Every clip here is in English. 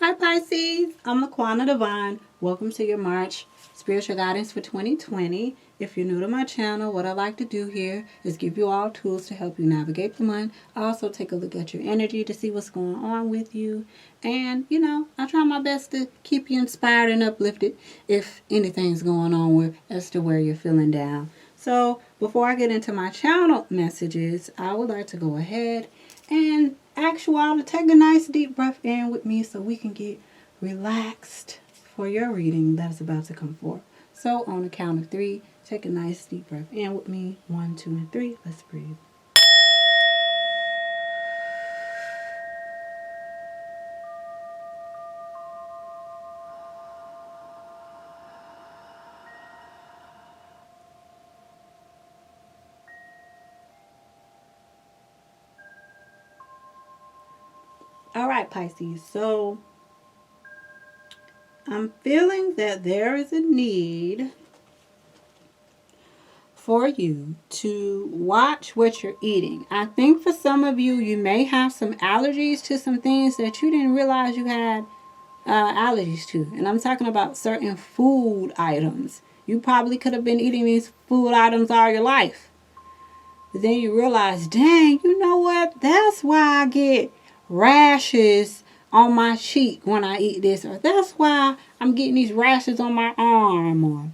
Hi Pisces, I'm LaQuannaDivine. Welcome to your March spiritual guidance for 2020. If you're new to my channel, what I like to do here is give you all tools to help you navigate the month. I also take a look at your energy to see what's going on with you. And, I try my best to keep you inspired and uplifted if anything's going on as to where you're feeling down. So before I get into my channel messages, I would like to go ahead and ask you all to take a nice deep breath in with me so we can get relaxed for your reading that is about to come forth. So on the count of 3, take a nice deep breath in with me. 1, 2, and 3. Let's breathe. All right, Pisces. So I'm feeling that there is a need for you to watch what you're eating. I think for some of you, you may have some allergies to some things that you didn't realize you had allergies to. And I'm talking about certain food items. You probably could have been eating these food items all your life. But then you realize, dang, you know what? That's why I get rashes on my cheek when I eat this. Or that's why I'm getting these rashes on my arm. Or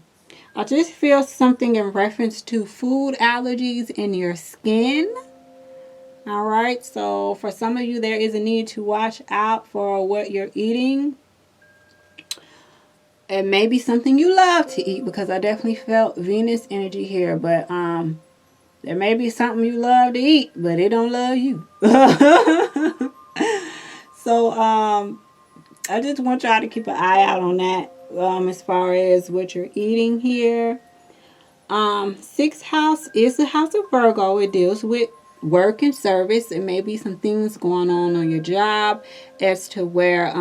I just feel something in reference to food allergies in your skin. All right. So for some of you, there is a need to watch out for what you're eating. It may be something you love to eat, because I definitely felt Venus energy here. But there may be something you love to eat, but it don't love you. So I just want y'all to keep an eye out on that as far as what you're eating here. 6th house is the house of Virgo. It deals with work and service. It may be some things going on your job as to where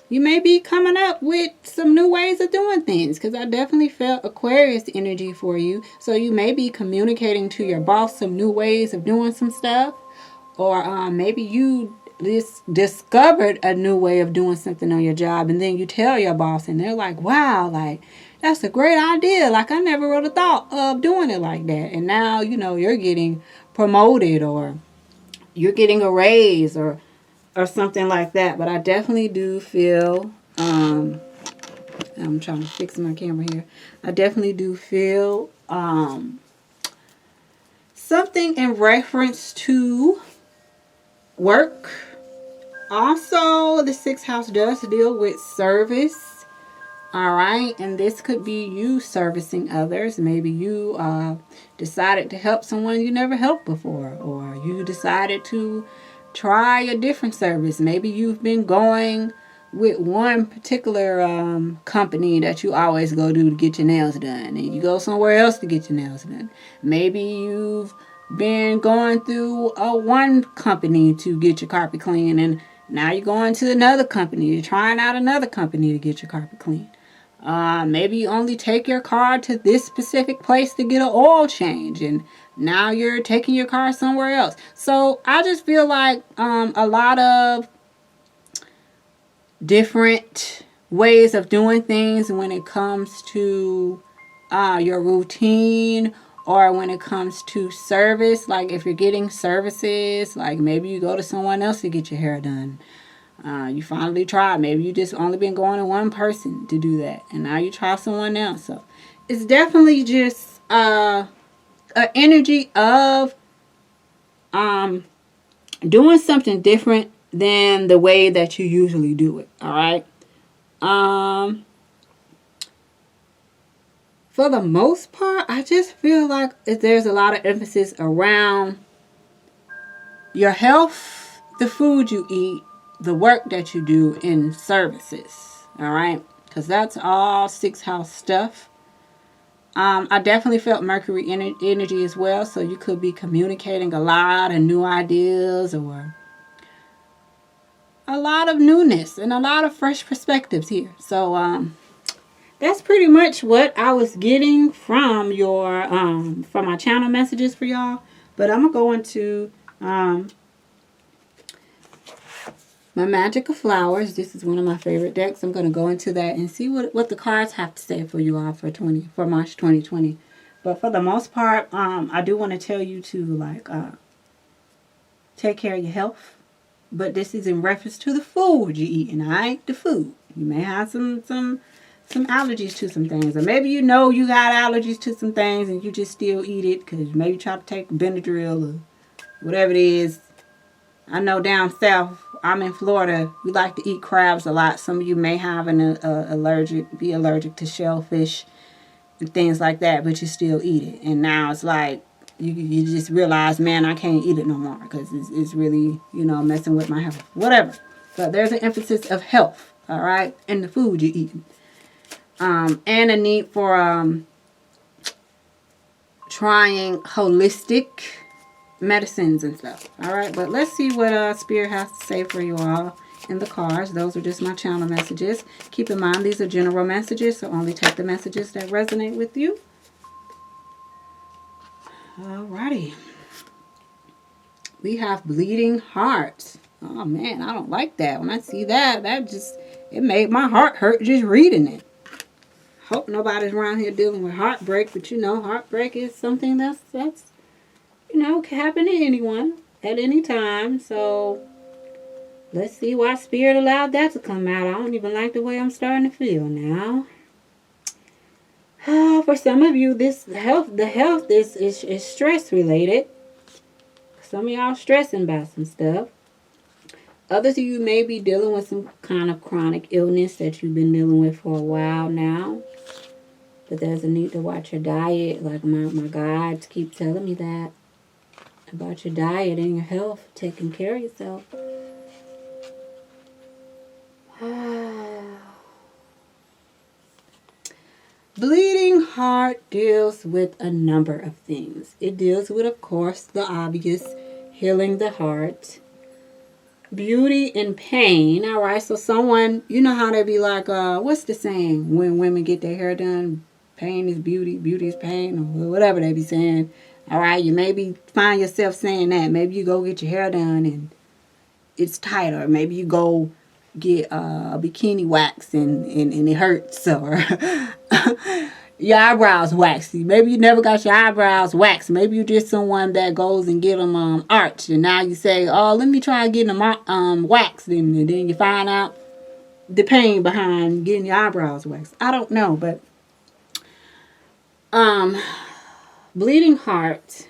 you may be coming up with some new ways of doing things, because I definitely felt Aquarius energy for you. So you may be communicating to your boss some new ways of doing some stuff, or maybe you discovered a new way of doing something on your job, and then you tell your boss and they're like, wow, like that's a great idea. Like I never would have thought of doing it like that. And now, you're getting promoted, or you're getting a raise, or something like that. But I definitely do feel, I'm trying to fix my camera here. I definitely do feel something in reference to work. Also, the 6th house does deal with service. All right. And this could be you servicing others. Maybe you decided to help someone you never helped before, or you decided to try a different service. Maybe you've been going with one particular company that you always go to get your nails done, and you go somewhere else to get your nails done. Maybe you've been going through one company to get your carpet clean, and now you're going to another company. You're trying out another company to get your carpet clean. Maybe you only take your car to this specific place to get an oil change, and now you're taking your car somewhere else. So I just feel like a lot of different ways of doing things when it comes to your routine, or when it comes to service. Like if you're getting services, like maybe you go to someone else to get your hair done. You finally tried. Maybe you just only been going to one person to do that, and now you try someone else. So it's definitely just an energy of doing something different than the way that you usually do it. All right. For the most part, I just feel like there's a lot of emphasis around your health, the food you eat, the work that you do, in services. All right. Because that's all 6th house stuff. I definitely felt Mercury energy as well. So you could be communicating a lot of new ideas, or a lot of newness and a lot of fresh perspectives here. So that's pretty much what I was getting from your from my channel messages for y'all. But I'm gonna go into my Magic of Flowers. This is one of my favorite decks. I'm going to go into that and see what the cards have to say for you all for March 2020. But for the most part, I do want to tell you to like take care of your health. But this is in reference to the food you're eating, alright? The food. You may have some allergies to some things. Or maybe you know you got allergies to some things and you just still eat it because maybe you try to take Benadryl or whatever it is. I know down south, I'm in Florida, we like to eat crabs a lot. Some of you may have be allergic to shellfish and things like that, but you still eat it. And now it's like, you just realize, man, I can't eat it no more because it's really, messing with my health. Whatever. But there's an emphasis of health, all right, in the food you're eating. And a need for trying holistic medicines and stuff, all right? But let's see what Spirit has to say for you all in the cards. Those are just my channel messages. Keep in mind, these are general messages, so only take the messages that resonate with you. Alrighty. We have bleeding heart. Oh man, I don't like that. When I see that it made my heart hurt just reading it. Hope nobody's around here dealing with heartbreak, but heartbreak is something that's can happen to anyone at any time. So let's see why Spirit allowed that to come out. I don't even like the way I'm starting to feel now. For some of you, the health is stress related. Some of y'all stressing about some stuff. Others of you may be dealing with some kind of chronic illness that you've been dealing with for a while now. But there's a need to watch your diet. Like my guides keep telling me that. About your diet and your health. Taking care of yourself. Bleeding heart deals with a number of things. It deals with, of course, the obvious, healing the heart, beauty and pain. All right, so someone, you know how they be like, what's the saying when women get their hair done? Pain is beauty, beauty is pain, or whatever they be saying. All right, you maybe find yourself saying that. Maybe you go get your hair done and it's tighter. Maybe you go get a bikini wax and it hurts, or your eyebrows waxy. Maybe you never got your eyebrows waxed. Maybe you're just someone that goes and get them arched, and now you say, oh, let me try getting them waxed, and then you find out the pain behind getting your eyebrows waxed. I don't know, but bleeding heart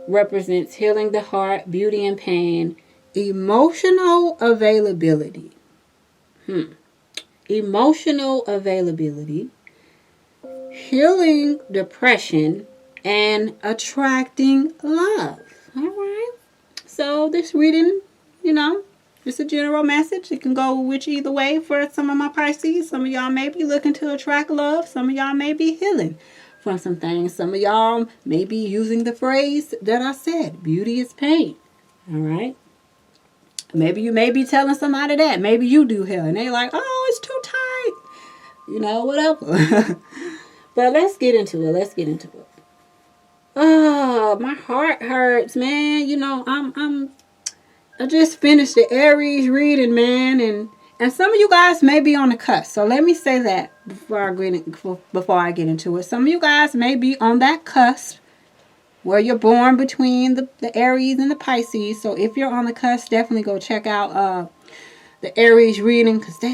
represents healing the heart, beauty and pain, emotional availability. Emotional availability, healing depression, and attracting love. All right. So this reading, it's a general message. It can go which either way for some of my Pisces. Some of y'all may be looking to attract love. Some of y'all may be healing from some things. Some of y'all may be using the phrase that I said, beauty is pain. All right. Maybe you may be telling somebody that. Maybe you do hair and they like, oh, it's too tight. Whatever. But let's get into it. Oh, my heart hurts, man. I just finished the Aries reading, man, and some of you guys may be on the cusp. So let me say that before I get into it. Some of you guys may be on that cusp where you're born between the Aries and the Pisces. So if you're on the cusp, definitely go check out the Aries reading, because they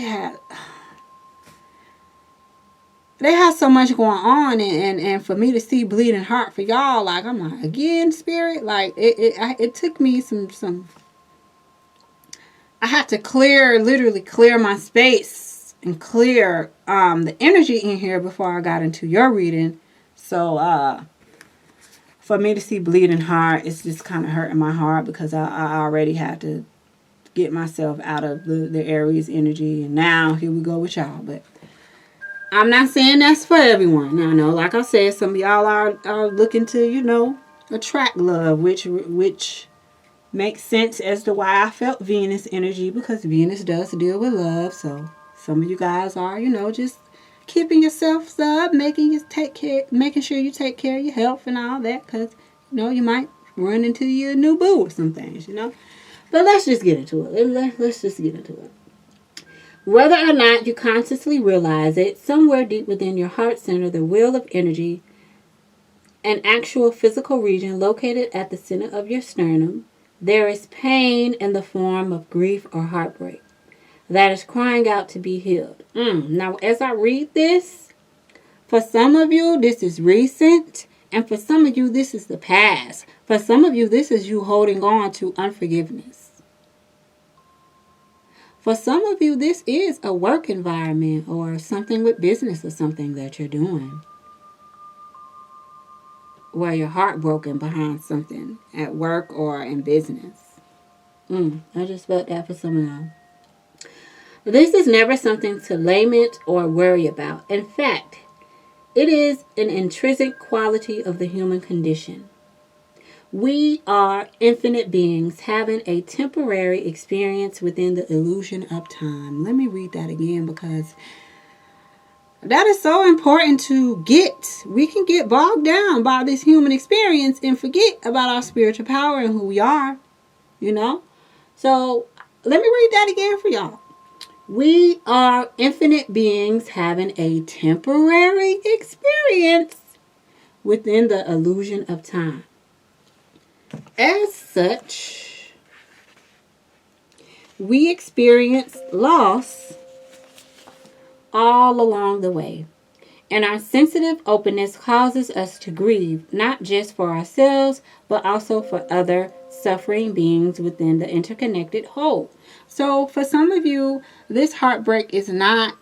have so much going on, and for me to see bleeding heart for y'all, like, I'm like, again, Spirit, like it took me some. I had to literally clear my space and clear the energy in here before I got into your reading. So for me to see bleeding heart, it's just kind of hurting my heart, because I already had to get myself out of the Aries energy, and now here we go with y'all. But I'm not saying that's for everyone. Now, I know, like I said, some of y'all are looking to, attract love, which makes sense as to why I felt Venus energy, because Venus does deal with love. So some of you guys are, just keeping yourselves up, making sure you take care of your health and all that, because you might run into your new boo or some things, But let's just get into it. Let's just get into it. Whether or not you consciously realize it, somewhere deep within your heart center, the wheel of energy, an actual physical region located at the center of your sternum, there is pain in the form of grief or heartbreak that is crying out to be healed. Now, as I read this, for some of you, this is recent, and for some of you, this is the past. For some of you, this is you holding on to unforgiveness. For some of you, this is a work environment or something with business or something that you're doing, where you're heartbroken behind something at work or in business. I just felt that for some of them. This is never something to lament or worry about. In fact, it is an intrinsic quality of the human condition. We are infinite beings having a temporary experience within the illusion of time. Let me read that again because that is so important to get. We can get bogged down by this human experience and forget about our spiritual power and who we are, So let me read that again for y'all. We are infinite beings having a temporary experience within the illusion of time. As such, we experience loss all along the way. And our sensitive openness causes us to grieve, not just for ourselves, but also for other suffering beings within the interconnected whole. So for some of you, this heartbreak is not,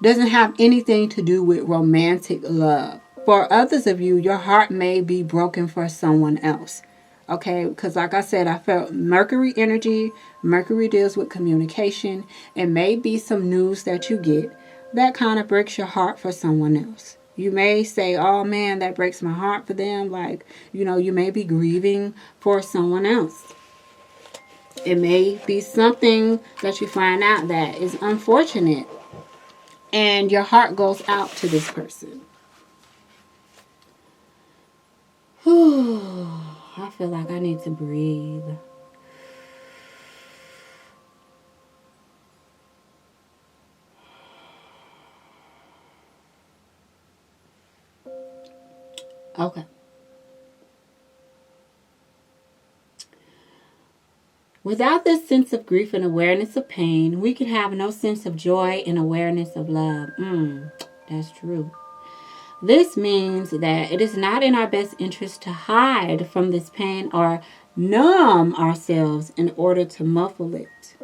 doesn't have anything to do with romantic love. For others of you, your heart may be broken for someone else. Okay, because like I said, I felt Mercury energy. Mercury deals with communication. It may be some news that you get that kind of breaks your heart for someone else. You may say, oh man, that breaks my heart for them. Like, you may be grieving for someone else. It may be something that you find out that is unfortunate and your heart goes out to this person. I feel like I need to breathe. Okay. Without this sense of grief and awareness of pain, we could have no sense of joy and awareness of love. That's true. This means that it is not in our best interest to hide from this pain or numb ourselves in order to muffle it.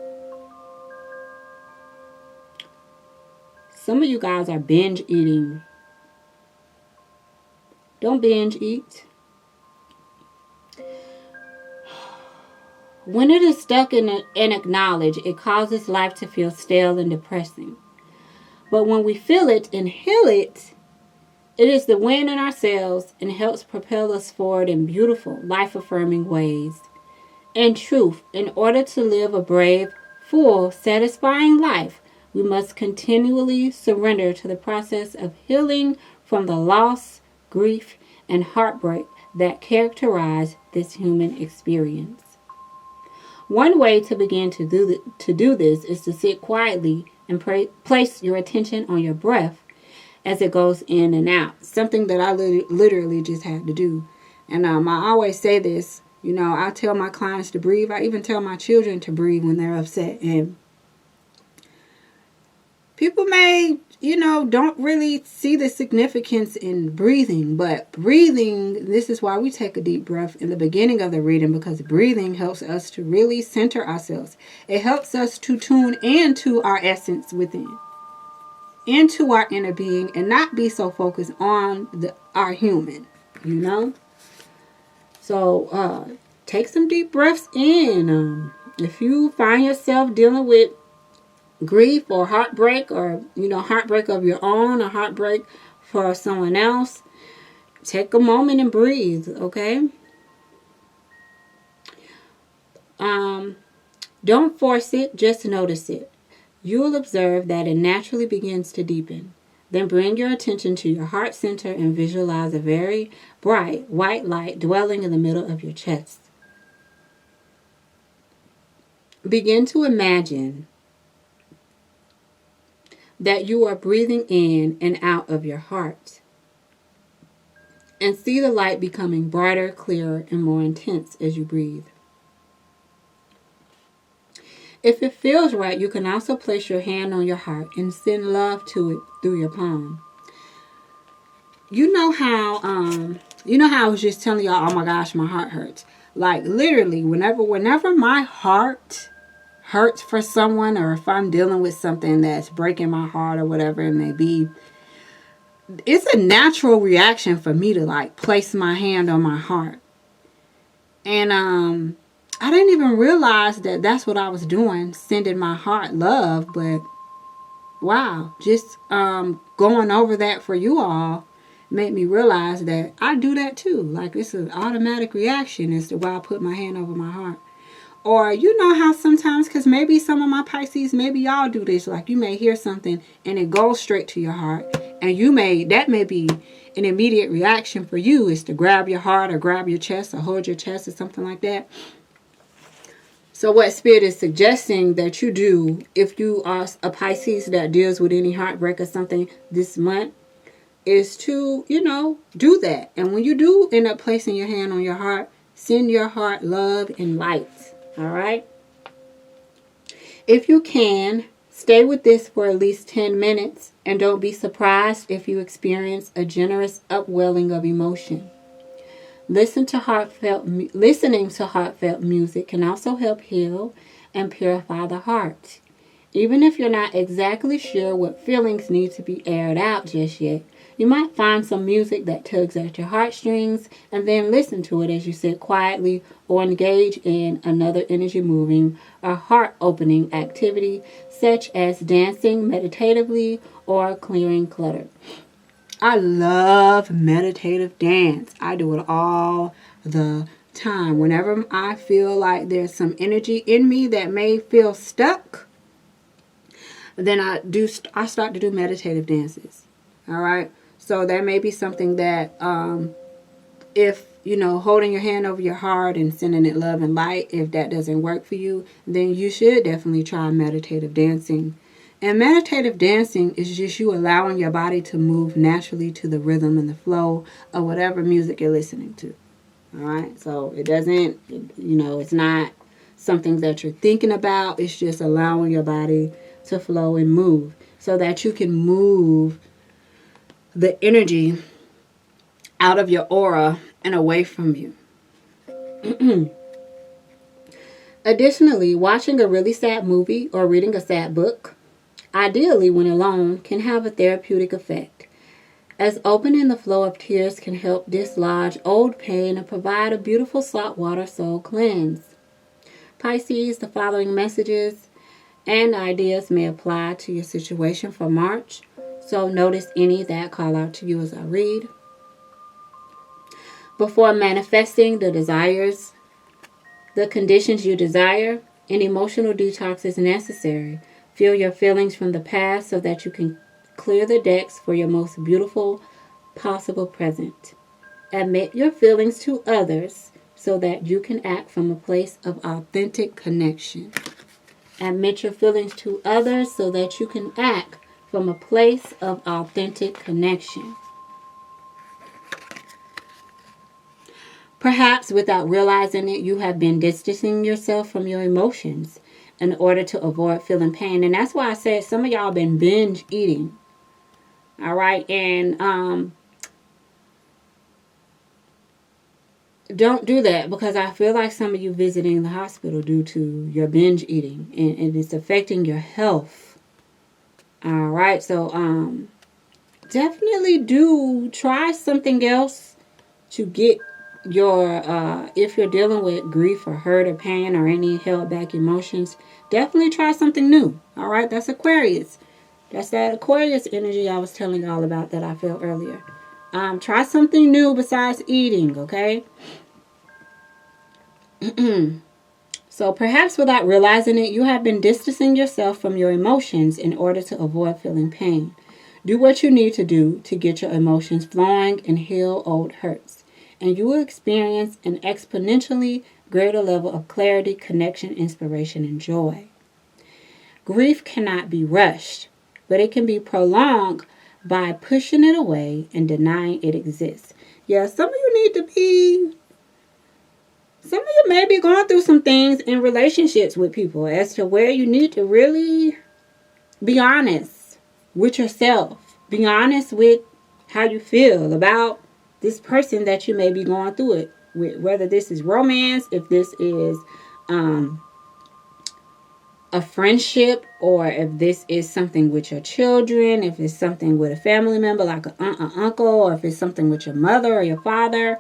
Some of you guys are binge eating. Don't binge eat. When it is stuck and acknowledged, it causes life to feel stale and depressing. But when we feel it and heal it, it is the wind in our sails and helps propel us forward in beautiful, life-affirming ways. In truth, in order to live a brave, full, satisfying life, we must continually surrender to the process of healing from the loss, grief, and heartbreak that characterize this human experience. One way to begin to do this is to sit quietly and place your attention on your breath as it goes in and out. Something that I literally just had to do. And I always say this, I tell my clients to breathe. I even tell my children to breathe when they're upset. And people may, don't really see the significance in breathing. But breathing, this is why we take a deep breath in the beginning of the reading, because breathing helps us to really center ourselves. It helps us to tune into our essence within, into our inner being, and not be so focused on our human, So take some deep breaths in. If you find yourself dealing with grief or heartbreak, or heartbreak of your own or heartbreak for someone else, take a moment and breathe. Okay. Don't force it, just notice it. You'll observe that it naturally begins to deepen. Then bring your attention to your heart center and visualize a very bright white light dwelling in the middle of your chest. Begin to imagine that you are breathing in and out of your heart, and see the light becoming brighter, clearer, and more intense as you breathe. If it feels right, you can also place your hand on your heart and send love to it through your palm. You know how I was just telling y'all, oh my gosh, my heart hurts. Like literally, whenever my heart hurts for someone, or if I'm dealing with something that's breaking my heart or whatever it may be, it's a natural reaction for me to like place my hand on my heart. And I didn't even realize that that's what I was doing, sending my heart love. But wow, just going over that for you all made me realize that I do that too. Like it's an automatic reaction as to why I put my hand over my heart. Or you know how sometimes, because maybe some of my Pisces, maybe y'all do this, like you may hear something and it goes straight to your heart, and that may be an immediate reaction for you, is to grab your heart or grab your chest or hold your chest or something like that. So what Spirit is suggesting that you do, if you are a Pisces that deals with any heartbreak or something this month, is to, do that. And when you do end up placing your hand on your heart, send your heart love and light. All right? If you can, stay with this for at least 10 minutes, and don't be surprised if you experience a generous upwelling of emotion. Listening to heartfelt music can also help heal and purify the heart. Even if you're not exactly sure what feelings need to be aired out just yet, you might find some music that tugs at your heartstrings, and then listen to it as you sit quietly or engage in another energy-moving or heart-opening activity, such as dancing meditatively or clearing clutter. I love meditative dance. I do it all the time. Whenever I feel like there's some energy in me that may feel stuck, then I start to do meditative dances. All right. So that may be something that, if, holding your hand over your heart and sending it love and light, if that doesn't work for you, then you should definitely try meditative dancing. And meditative dancing is just you allowing your body to move naturally to the rhythm and the flow of whatever music you're listening to. All right. So it doesn't, it's not something that you're thinking about. It's just allowing your body to flow and move so that you can move the energy out of your aura and away from you. Additionally, watching a really sad movie or reading a sad book, ideally when alone, can have a therapeutic effect, as opening the flow of tears can help dislodge old pain and provide a beautiful saltwater soul cleanse. Pisces, the following messages and ideas may apply to your situation for March, so notice any that call out to you as I read. Before manifesting the conditions you desire, an emotional detox is necessary. Feel your feelings from the past so that you can clear the decks for your most beautiful possible present. Admit your feelings to others so that you can act from a place of authentic connection. Admit your feelings to others so that you can act from a place of authentic connection. Perhaps without realizing it, you have been distancing yourself from your emotions in order to avoid feeling pain. And that's why I said some of y'all been binge eating. All right. And don't do that, because I feel like some of you visiting the hospital due to your binge eating, and it's affecting your health. All right. So definitely do try something else to get your if you're dealing with grief or hurt or pain or any held back emotions, definitely try something new. All right. That's Aquarius. That's that Aquarius energy I was telling y'all about that I felt earlier. Try something new besides eating, okay? So perhaps without realizing it, you have been distancing yourself from your emotions in order to avoid feeling pain. Do what you need to do to get your emotions flowing and heal old hurts, and you will experience an exponentially greater level of clarity, connection, inspiration, and joy. Grief cannot be rushed, but it can be prolonged by pushing it away and denying it exists. Yeah, some of you may be going through some things in relationships with people as to where you need to really be honest with yourself. Be honest with how you feel about this person that you may be going through it with, whether this is romance, if this is a friendship, or if this is something with your children, if it's something with a family member like an aunt or uncle, or if it's something with your mother or your father.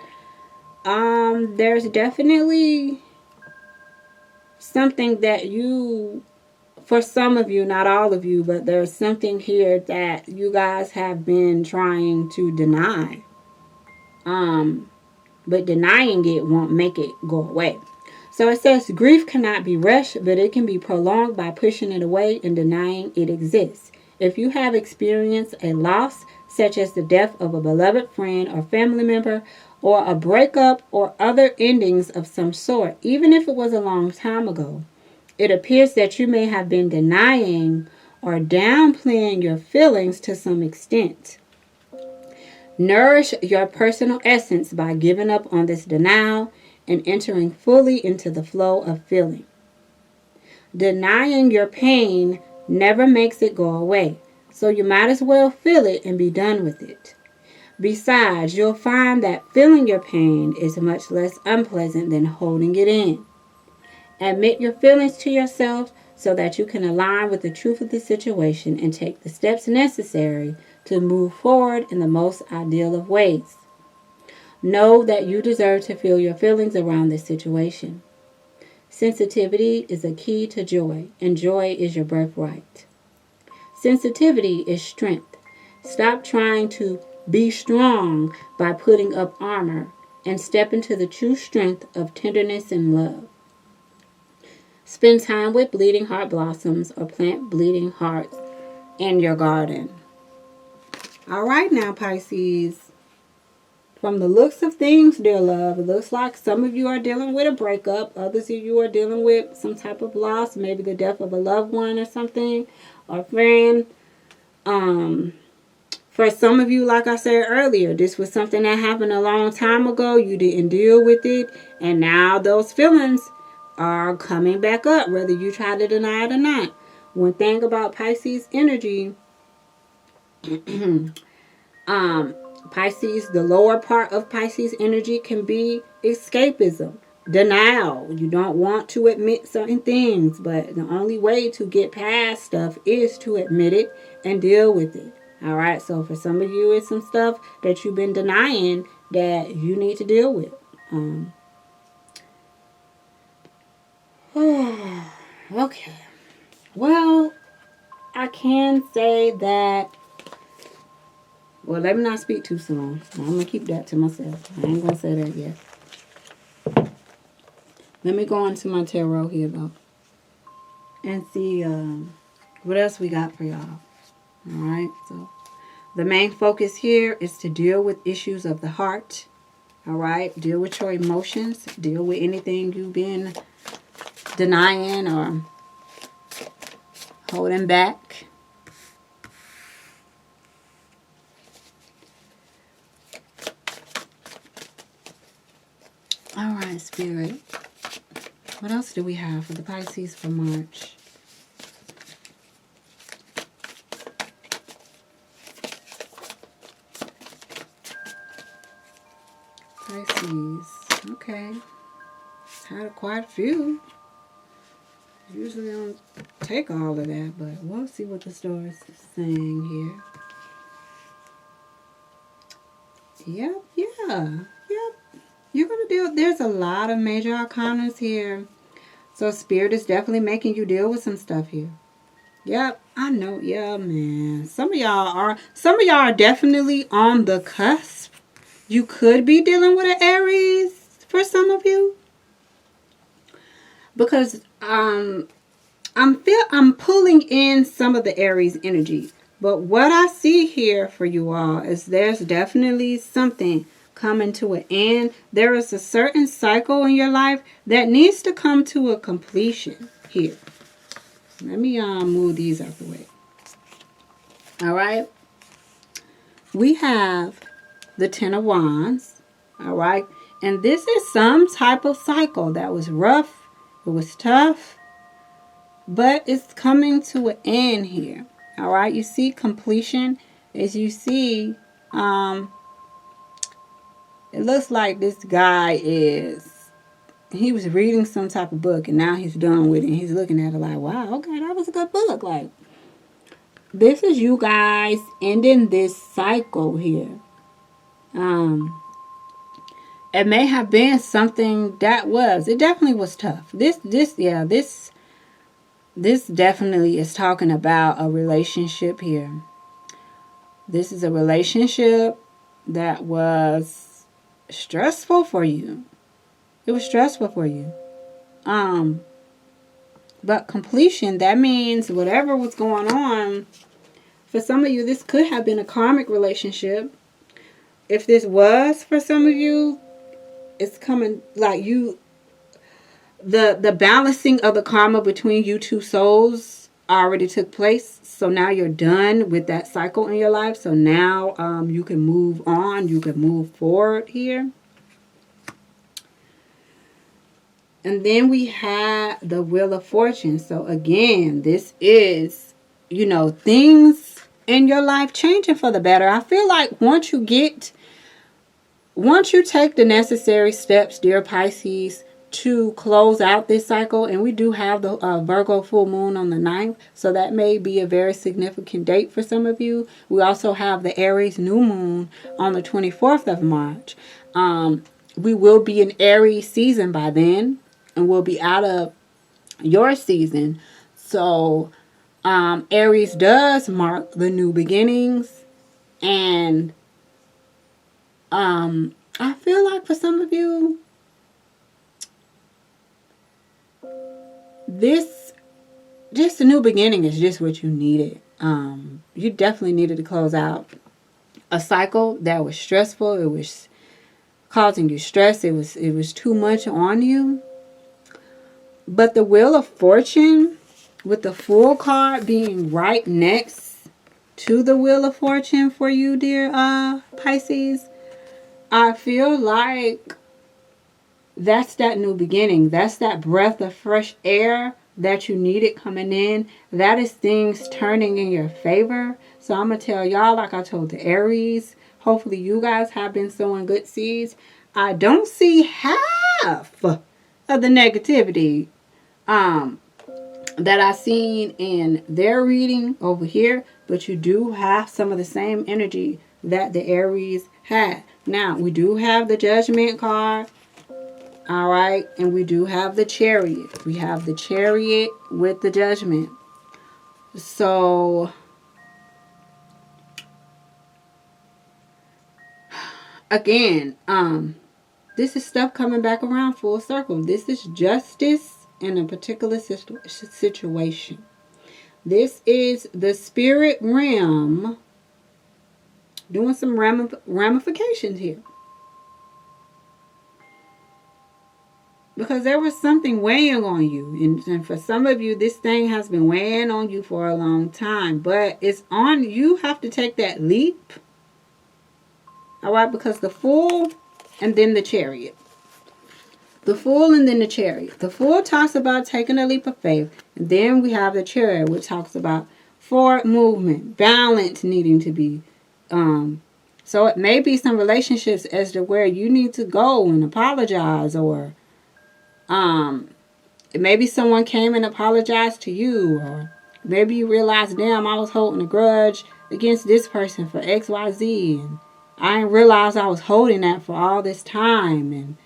There's definitely something that you, for some of you, not all of you, but there's something here that you guys have been trying to deny. But denying it won't make it go away. So it says grief cannot be rushed, but it can be prolonged by pushing it away and denying it exists. If you have experienced a loss, such as the death of a beloved friend or family member, or a breakup or other endings of some sort, even if it was a long time ago, it appears that you may have been denying or downplaying your feelings to some extent. Nourish your personal essence by giving up on this denial and entering fully into the flow of feeling. Denying your pain never makes it go away, so you might as well feel it and be done with it. Besides, you'll find that feeling your pain is much less unpleasant than holding it in. Admit your feelings to yourself so that you can align with the truth of the situation and take the steps necessary to move forward in the most ideal of ways. Know that you deserve to feel your feelings around this situation. Sensitivity is a key to joy, and joy is your birthright. Sensitivity is strength. Stop trying to be strong by putting up armor and step into the true strength of tenderness and love. Spend time with bleeding heart blossoms or plant bleeding hearts in your garden. All right now, Pisces. From the looks of things, dear love, it looks like some of you are dealing with a breakup. Others of you are dealing with some type of loss, maybe the death of a loved one or something, or a friend. For some of you, like I said earlier, this was something that happened a long time ago. You didn't deal with it, and now those feelings are coming back up, whether you try to deny it or not. One thing about Pisces energy, Pisces, the lower part of Pisces energy can be escapism, denial. You don't want to admit certain things, but the only way to get past stuff is to admit it and deal with it. All right, so for some of you, it's some stuff that you've been denying that you need to deal with. Okay. Well, I can say that. Well, let me not speak too soon. I'm going to keep that to myself. I ain't going to say that yet. Let me go into my tarot here, though. And see what else we got for y'all. Alright, so the main focus here is to deal with issues of the heart. Alright, deal with your emotions. Deal with anything you've been denying or holding back. Alright, Spirit. What else do we have for the Pisces for March? Pisces. Okay. Had quite a few. Usually don't take all of that, but we'll see what the story is saying here. Yep. You're going to deal, there's a lot of major arcanas here. So Spirit is definitely making you deal with some stuff here. Yep, I know. Yeah, man. Some of y'all are definitely on the cusp. You could be dealing with an Aries for some of you. Because I'm pulling in some of the Aries energy. But what I see here for you all is there's definitely something coming to an end. There is a certain cycle in your life that needs to come to a completion here. Let me move these out the way. All right. We have the Ten of Wands. All right. And this is some type of cycle that was rough. It was tough. But it's coming to an end here. All right. You see completion. As you see, it looks like this guy he was reading some type of book and now he's done with it. And he's looking at it like, wow, okay, that was a good book. Like, this is you guys ending this cycle here. It may have been something it definitely was tough. This definitely is talking about a relationship here. This is a relationship that was stressful for you. It was stressful for you. But completion, that means whatever was going on, for some of you, this could have been a karmic relationship. If this was for some of you, it's coming like the balancing of the karma between you two souls already took place. So now you're done with that cycle in your life. So now you can move on. You can move forward here. And then we have the Wheel of Fortune. So again, this is, things in your life changing for the better. I feel like once you take the necessary steps, dear Pisces, to close out this cycle, and we do have the Virgo full moon on the 9th, so that may be a very significant date for some of you. We also have the Aries new moon on the 24th of March. We will be in Aries season by then, and we'll be out of your season. So Aries does mark the new beginnings, and I feel like for some of you, just a new beginning is just what you needed. You definitely needed to close out a cycle that was stressful. It was causing you stress. It was too much on you. But the Wheel of Fortune, with the Fool card being right next to the Wheel of Fortune for you, dear Pisces, I feel like that's that new beginning. That's that breath of fresh air that you needed coming in. That is things turning in your favor. So I'm going to tell y'all, like I told the Aries, hopefully you guys have been sowing good seeds. I don't see half of the negativity that I seen in their reading over here, but you do have some of the same energy that the Aries had. Now, we do have the Judgment card. All right. And we do have the Chariot. We have the Chariot with the Judgment. So, again, this is stuff coming back around full circle. This is justice in a particular situation. This is the spirit realm doing some ramifications here. Because there was something weighing on you. And for some of you, this thing has been weighing on you for a long time. But it's on you. Have to take that leap. All right. Because the Fool and then the Chariot. The Fool and then the Chariot. The Fool talks about taking a leap of faith. And then we have the Chariot, which talks about forward movement. Balance needing to be. So it may be some relationships as to where you need to go and apologize, or maybe someone came and apologized to you, or maybe you realized, damn, I was holding a grudge against this person for XYZ, and I didn't realize I was holding that for all this time. And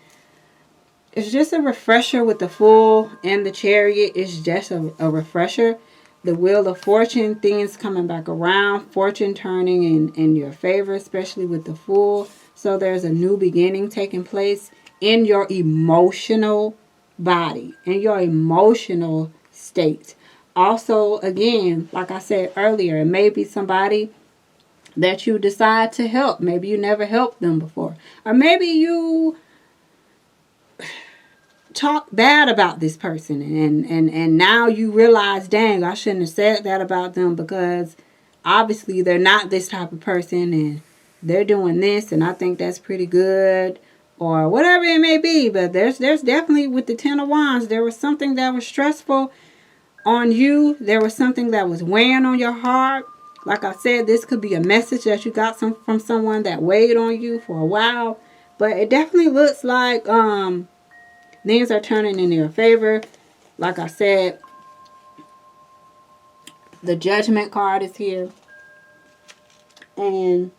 it's just a refresher with the Fool and the Chariot. It's just a refresher. The Wheel of Fortune, things coming back around, fortune turning in your favor, especially with the Fool. So there's a new beginning taking place in your emotional body, in your emotional state. Also, again, like I said earlier, it may be somebody that you decide to help. Maybe you never helped them before. Or maybe you talk bad about this person, and now you realize, dang, I shouldn't have said that about them, because obviously they're not this type of person, and they're doing this, and I think that's pretty good, or whatever it may be. But there's definitely, with the Ten of Wands, there was something that was stressful on you. There was something that was weighing on your heart. Like I said, this could be a message that you got from someone that weighed on you for a while. But it definitely looks like things are turning in your favor. Like I said, the Judgment card is here. And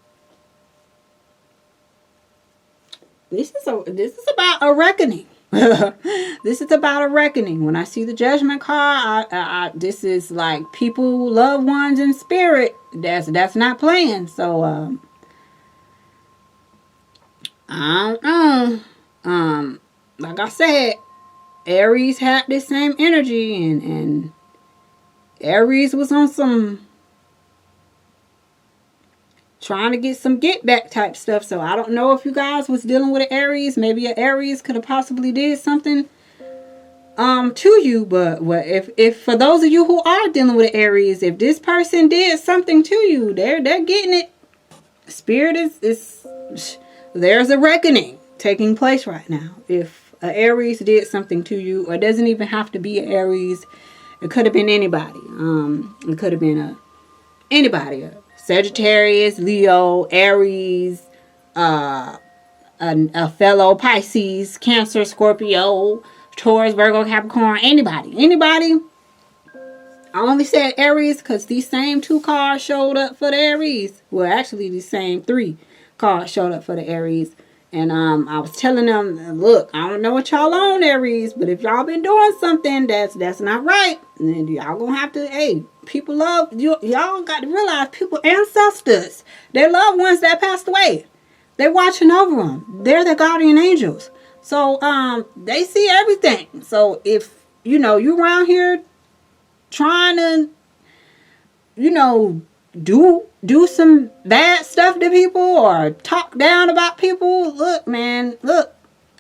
this is about a reckoning. This is about a reckoning. When I see the Judgment card, this is like people, loved ones in spirit. That's not playing. So I don't know. Like I said, Aries had this same energy, and Aries was on some trying to get some get back type stuff. So I don't know if you guys was dealing with an Aries. Maybe an Aries could have possibly did something to you. But if for those of you who are dealing with an Aries, if this person did something to you, they're getting it. Spirit is there's a reckoning taking place right now. If an Aries did something to you, or it doesn't even have to be an Aries, it could have been anybody. It could have been anybody. Sagittarius, Leo, Aries, a fellow Pisces, Cancer, Scorpio, Taurus, Virgo, Capricorn, anybody. I only said Aries because these same 2 cards showed up for the Aries. Well, actually, these same 3 cards showed up for the Aries. And I was telling them, look, I don't know what y'all on, Aries, but if y'all been doing something that's not right, then y'all gonna have to, hey, people love you. Y'all got to realize, people, ancestors, their loved ones that passed away, they're watching over them. They're the guardian angels. So they see everything. So if you around here trying to do some bad stuff to people or talk down about people, look, man, look,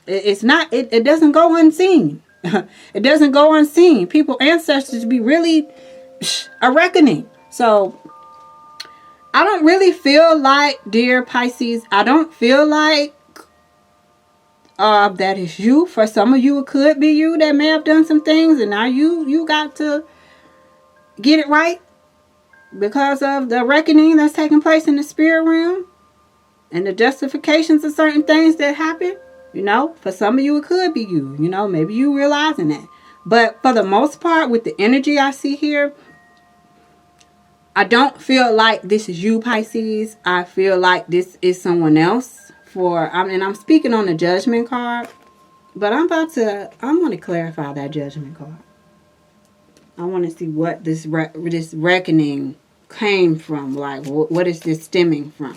it doesn't go unseen. It doesn't go unseen. People, ancestors be really a reckoning. So I don't really feel like, dear Pisces, I don't feel like that is you. For some of you, it could be you that may have done some things, and now you got to get it right because of the reckoning that's taking place in the spirit realm and the justifications of certain things that happen. For some of you, it could be you. Maybe you realizing that. But for the most part, with the energy I see here, I don't feel like this is you, Pisces. I feel like this is someone else. And I'm speaking on the Judgment card, but I'm going to clarify that Judgment card. I want to see what this reckoning came from. Like, what is this stemming from?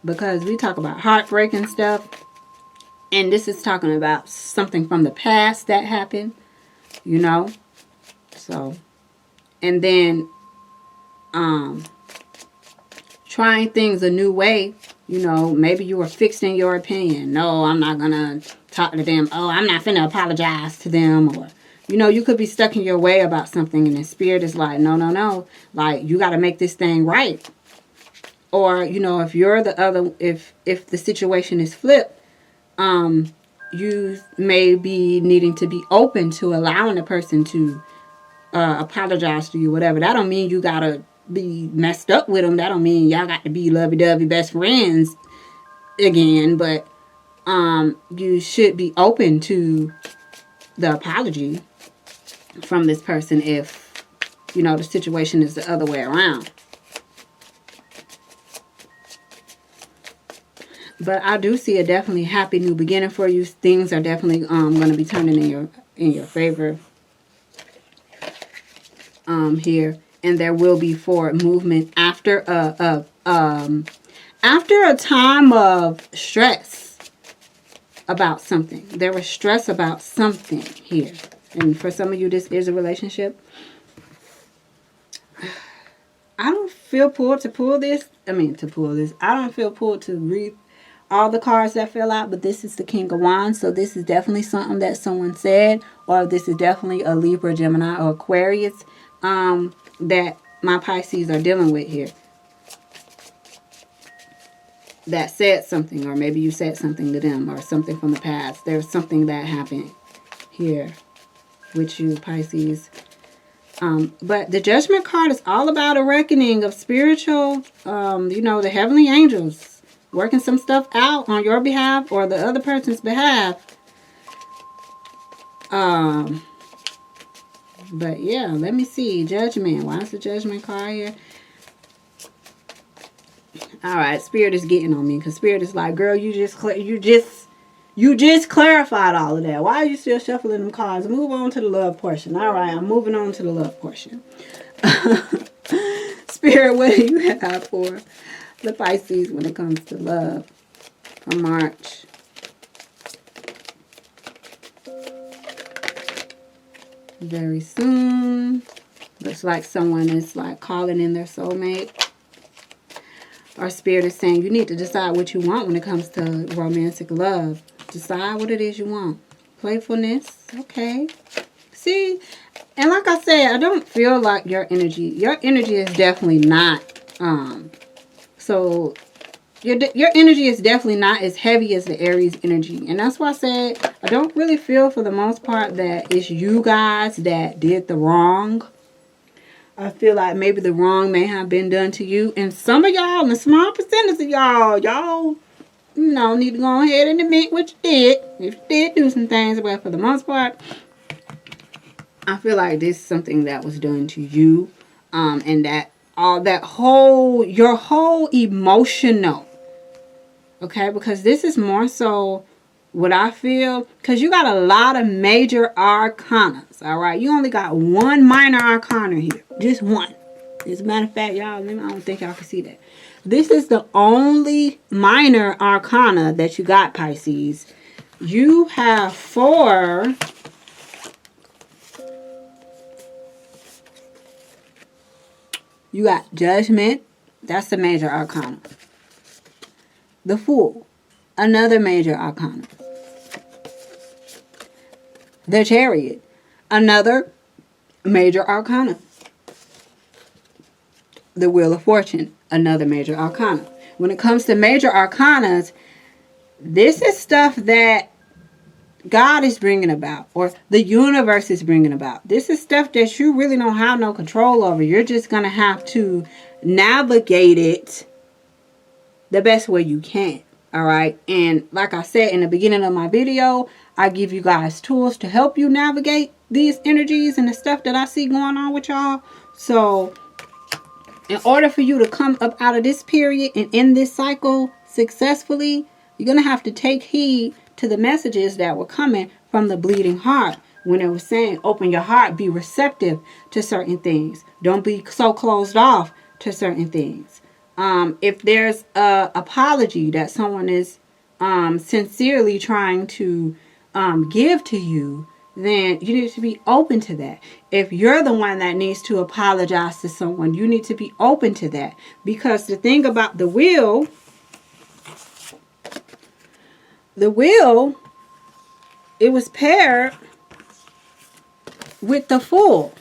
Because we talk about heartbreaking stuff, and this is talking about something from the past that happened, So, and then trying things a new way. Maybe you were fixed in your opinion. No, I'm not gonna talk to them. Oh, I'm not finna apologize to them. Or you could be stuck in your way about something, and the spirit is like, no, like, you got to make this thing right. Or if you're the other, if the situation is flipped, you may be needing to be open to allowing a person to apologize to you, whatever. That don't mean you gotta be messed up with them. That don't mean y'all got to be lovey-dovey best friends again. But you should be open to the apology from this person if the situation is the other way around. But I do see a definitely happy new beginning for you. Things are definitely going to be turning in your favor here. And there will be forward movement after a time of stress about something. There was stress about something here. And for some of you, this is a relationship. I don't feel pulled to pull this. I don't feel pulled to read all the cards that fell out, but this is the King of Wands. So this is definitely something that someone said, or this is definitely a Libra, Gemini, or Aquarius that my Pisces are dealing with here. That said something, or maybe you said something to them, or something from the past. There's something that happened here with you, Pisces. But the Judgment card is all about a reckoning of spiritual, the heavenly angels working some stuff out on your behalf or the other person's behalf. But yeah, let me see. Judgment. Why is the Judgment card here? All right, Spirit is getting on me because Spirit is like, girl, you just clarified all of that. Why are you still shuffling them cards? Move on to the love portion. All right, I'm moving on to the love portion. Spirit, what do you have for the Pisces when it comes to love for March? Very soon. Looks like someone is like calling in their soulmate. Our Spirit is saying you need to decide what you want when it comes to romantic love. Decide what it is you want. Playfulness. Okay. See? And like I said, I don't feel like your energy is definitely not, so your energy is definitely not as heavy as the Aries energy. And that's why I said I don't really feel for the most part that it's you guys that did the wrong. I feel like maybe the wrong may have been done to you. And some of y'all, and a small percentage of y'all, need to go ahead and admit what you did. If you did do some things, but for the most part, I feel like this is something that was done to you. And that your whole emotional, okay? Because this is more so what I feel, because you got a lot of major arcanas, all right? You only got one minor arcana here. Just one. As a matter of fact, y'all, I don't think y'all can see that. This is the only minor arcana that you got, Pisces. You have 4. You got Judgment. That's the major arcana. The Fool. Another major arcana. The Chariot. Another major arcana. The Wheel of Fortune. Another major arcana. When it comes to major arcanas, this is stuff that God is bringing about, or the universe is bringing about. This is stuff that you really don't have no control over. You're just going to have to navigate it the best way you can. All right. And like I said in the beginning of my video, I give you guys tools to help you navigate these energies and the stuff that I see going on with y'all. So in order for you to come up out of this period and end this cycle successfully, you're going to have to take heed to the messages that were coming from the bleeding heart. When it was saying, open your heart, be receptive to certain things. Don't be so closed off to certain things. If there's an apology that someone is sincerely trying to give to you, then you need to be open to that. If you're the one that needs to apologize to someone, you need to be open to that. Because the thing about the wheel, it was paired with the Fool.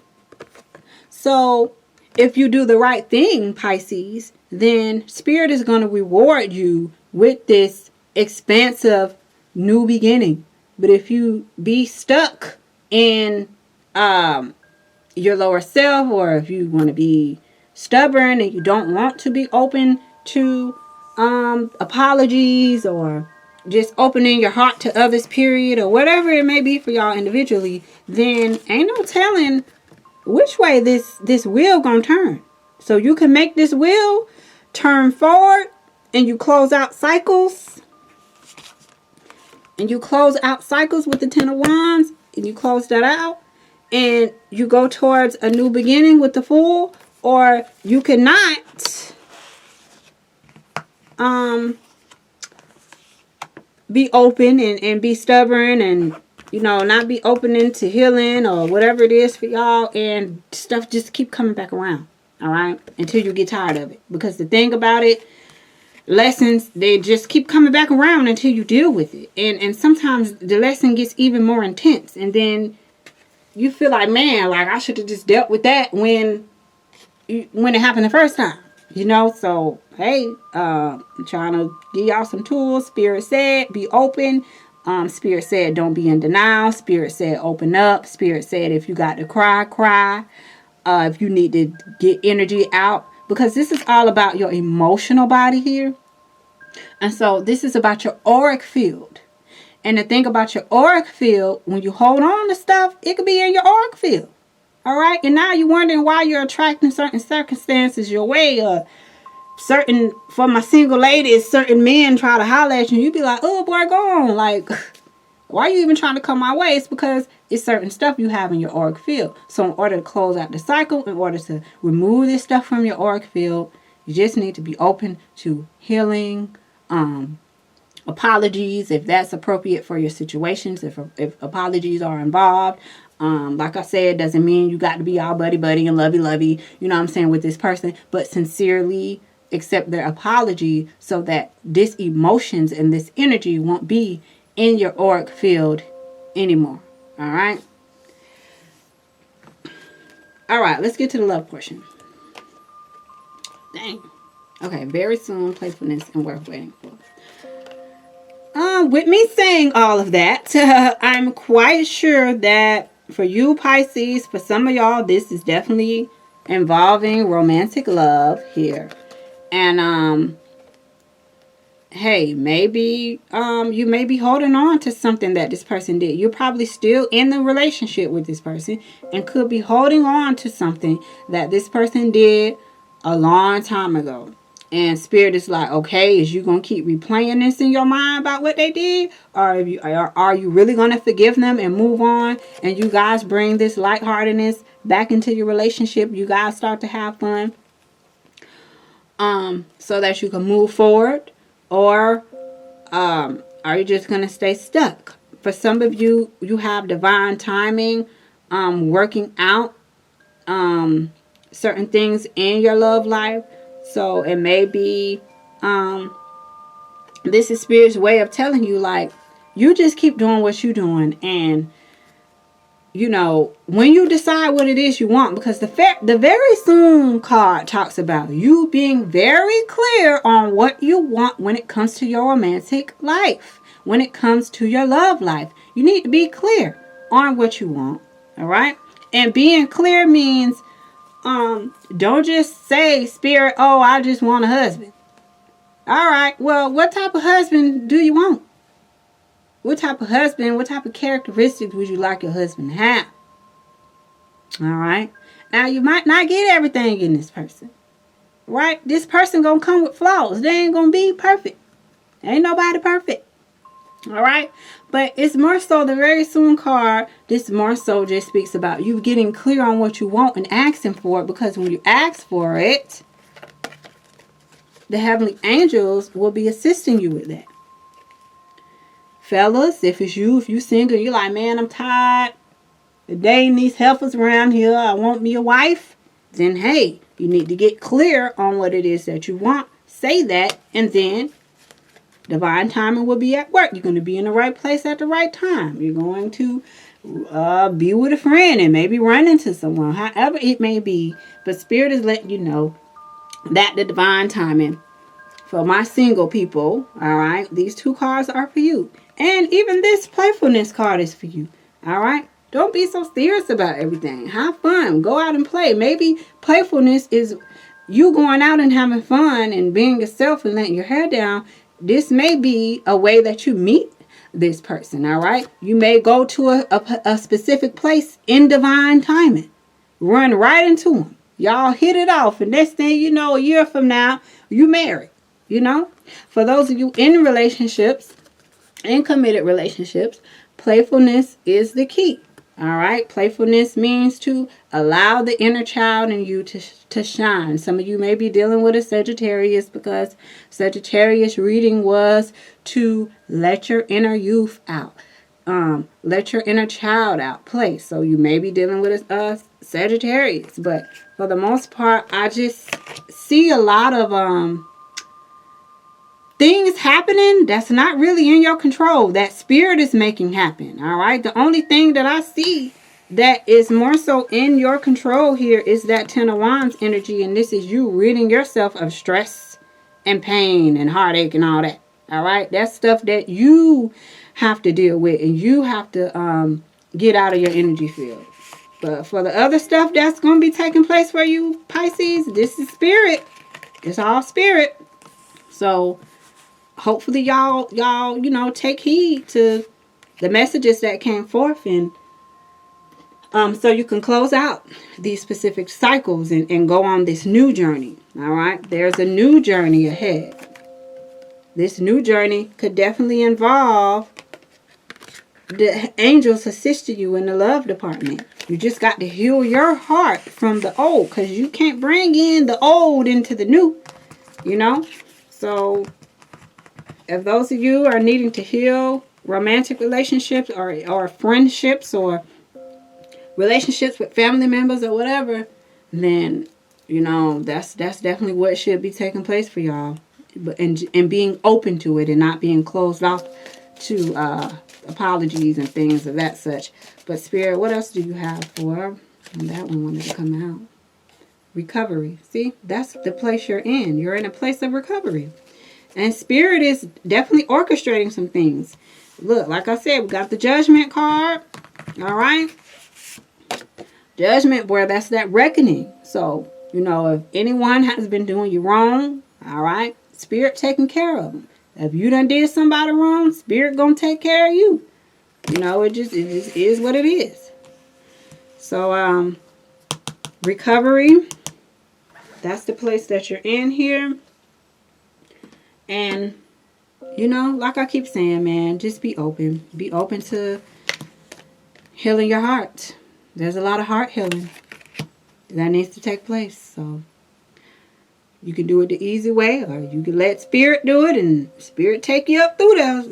So if you do the right thing, Pisces, then Spirit is going to reward you with this expansive new beginning. But if you be stuck in your lower self, or if you want to be stubborn and you don't want to be open to apologies, or just opening your heart to others, period, or whatever it may be for y'all individually, then ain't no telling which way this wheel gonna turn. So you can make this wheel turn forward, and you close out cycles. And you close out cycles with the Ten of Wands, and you close that out, and you go towards a new beginning with the Fool. Or you cannot be open and be stubborn, and not be open into healing or whatever it is for y'all, and stuff just keep coming back around. All right? Until you get tired of it. Because the thing about it, lessons, they just keep coming back around until you deal with it. And sometimes the lesson gets even more intense. And then you feel like, man, like I should have just dealt with that when it happened the first time. You know, so hey, I'm trying to give y'all some tools. Spirit said, be open. Spirit said, don't be in denial. Spirit said, open up. Spirit said, if you got to cry, cry. If you need to get energy out, because this is all about your emotional body here. And so this is about your auric field. And the thing about your auric field, when you hold on to stuff, it could be in your auric field. All right. And now you're wondering why you're attracting certain circumstances your way, or certain, for my single ladies, certain men try to holler at you. You be like, oh boy, go on. Like, why are you even trying to come my way? It's because it's certain stuff you have in your auric field. So in order to close out the cycle, in order to remove this stuff from your auric field, you just need to be open to healing, apologies if that's appropriate for your situations, if apologies are involved. Like I said, doesn't mean you got to be all buddy and lovey, you know what I'm saying, with this person, but sincerely accept their apology so that this emotions and this energy won't be in your auric field anymore. All right, let's get to the love portion. Dang. Okay, very soon, playfulness and worth waiting for. With me saying all of that, I'm quite sure that for you Pisces, for some of y'all, this is definitely involving romantic love here. And hey, maybe you may be holding on to something that this person did. You're probably still in the relationship with this person and could be holding on to something that this person did a long time ago. And Spirit is like, okay, is you going to keep replaying this in your mind about what they did? Or are you really going to forgive them and move on? And you guys bring this lightheartedness back into your relationship. You guys start to have fun. So that you can move forward. Or are you just going to stay stuck? For some of you, you have divine timing, working out certain things in your love life. So it may be, this is Spirit's way of telling you, like, you just keep doing what you're doing. And, you know, when you decide what it is you want, because the very soon card talks about you being very clear on what you want when it comes to your romantic life, when it comes to your love life. You need to be clear on what you want. All right. And being clear means, don't just say, Spirit, oh, I just want a husband. All right. Well, what type of husband do you want? What type of husband, what type of characteristics would you like your husband to have? All right. Now, you might not get everything in this person. Right? This person going to come with flaws. They ain't going to be perfect. Ain't nobody perfect. All right. But it's more so the very soon card. This more so just speaks about you getting clear on what you want and asking for it. Because when you ask for it, the heavenly angels will be assisting you with that. Fellas, if it's you, if you single, you're like, man, I'm tired of dating these heifers around here. I want me a wife. Then, hey, you need to get clear on what it is that you want. Say that, and then divine timing will be at work. You're going to be in the right place at the right time. You're going to be with a friend and maybe run into someone, however it may be. But Spirit is letting you know that the divine timing for my single people, all right, these two cards are for you. And even this playfulness card is for you. All right. Don't be so serious about everything. Have fun. Go out and play. Maybe playfulness is you going out and having fun and being yourself and letting your hair down. This may be a way that you meet this person. All right. You may go to a specific place in divine timing. Run right into them. Y'all hit it off. And next thing you know, a year from now, you married. You know, for those of you in relationships, in committed relationships, playfulness is the key. All right. Playfulness means to allow the inner child in you to shine. Some of you may be dealing with a Sagittarius because Sagittarius reading was to let your inner youth out. let your inner child out play. So you may be dealing with a Sagittarius, but for the most part, I just see a lot of things happening that's not really in your control, that spirit is making happen. All right, the only thing that I see that is more so in your control here is that Ten of Wands energy, and this is you ridding yourself of stress and pain and heartache and all that. All right, that's stuff that you have to deal with, and you have to get out of your energy field. But for the other stuff that's going to be taking place for you, Pisces, this is spirit. It's all spirit. So hopefully y'all, you know, take heed to the messages that came forth, and so you can close out these specific cycles and go on this new journey. All right, there's a new journey ahead. This new journey could definitely involve the angels assisting you in the love department. You just got to heal your heart from the old, because you can't bring in the old into the new, you know. So if those of you are needing to heal romantic relationships or friendships or relationships with family members or whatever, then, you know, that's definitely what should be taking place for y'all. And being open to it and not being closed off to apologies and things of that such. But Spirit, what else do you have for? And that one wanted to come out. Recovery. See, that's the place you're in. You're in a place of recovery. And Spirit is definitely orchestrating some things. Look, like I said, we got the Judgment card. All right. Judgment, where that's that reckoning. So, you know, if anyone has been doing you wrong, all right, Spirit taking care of them. If you done did somebody wrong, Spirit gonna take care of you. You know, it just is what it is. So, recovery, that's the place that you're in here. And, you know, like I keep saying, man, just be open. Be open to healing your heart. There's a lot of heart healing that needs to take place. So you can do it the easy way, or you can let Spirit do it and Spirit take you up through there.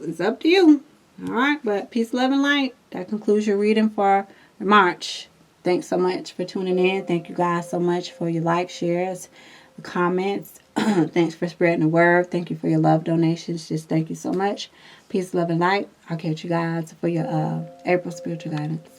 It's up to you. All right. But peace, love, and light. That concludes your reading for March. Thanks so much for tuning in. Thank you guys so much for your likes, shares, the comments. Thanks for spreading the word. Thank you for your love donations. Just thank you so much. Peace, love, and light. I'll catch you guys for your April spiritual guidance.